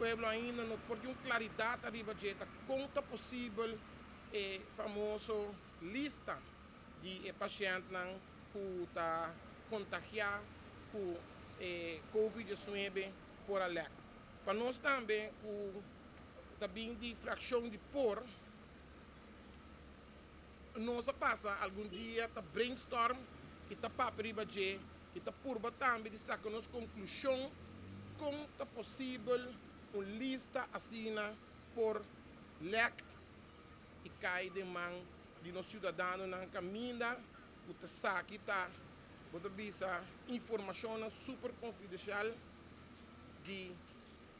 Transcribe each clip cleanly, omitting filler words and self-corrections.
pueblo ainda não porque uma claridade arriba de conta possível famoso lista de pashentnan que está contagiado com COVID19 por além. Para nós também, também de fraccion de por, nós passa algum dia, tá brainstorm, e tá paperiba de, e tá purba também de sacar nos conclusão como tá possível uma lista asina por lec e cai de mão de nos cidadãos na caminha, o tá saque tá, pode visa informação super confidencial de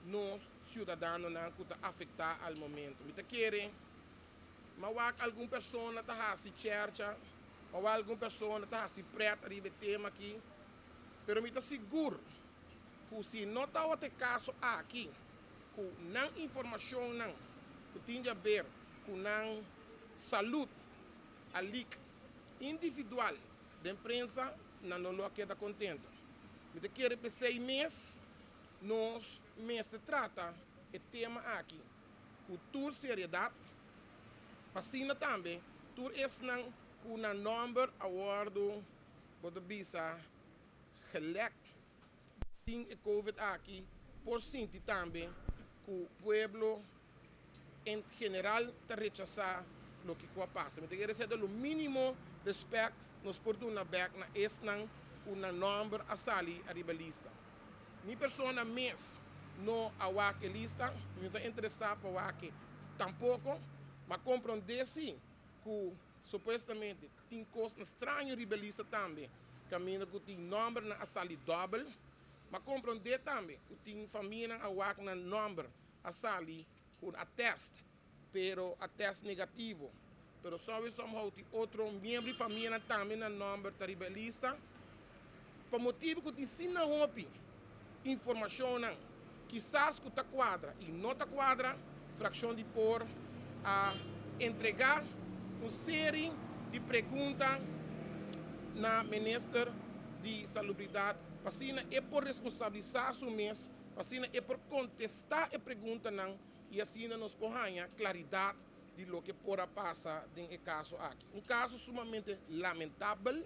nos cidadãos que tá afetar ao momento. Me tá querem, mas alguma pessoa tá se cerca, ou alguma pessoa tá se preta de tema aqui, pero me tá seguro que se não tá outro caso aqui, que não informação não, que tem a ver com não saúde ali individual da imprensa, não lo queda contente. Me tá querem por 6 meses, nós mestre trata o tema aqui com toda seriedade, asina também, tudo isso não com um número awardo, pode visa gelek tem a COVID aqui, por sentir também que o povo em geral está rechazando o que passa. Me quer dizer, o mínimo respeito nos portuna back na esse não um número a sali arriba lista. Minha pessoa mesmo não a lista, me está interessado para aqui tampouco, mas compreender sim que supostamente tem coisas estranhas arriba lista também, caminho que tem número na sali double, mas compreender também que tem família a na número a sali com a teste, pero a teste negativo. Pero só somehow tem outro membro de família também na número da arriba lista, por motivo que tem sim na roupa informação que quizás que está quadra e não está quadra, fraccion de por a entregar uma série de perguntas na ministra de salubridad, asina é por responsabilizar o mês, asina é por contestar a pergunta não e assim nos porranha claridade de lo que pode passar em caso aqui. Um caso sumamente lamentável,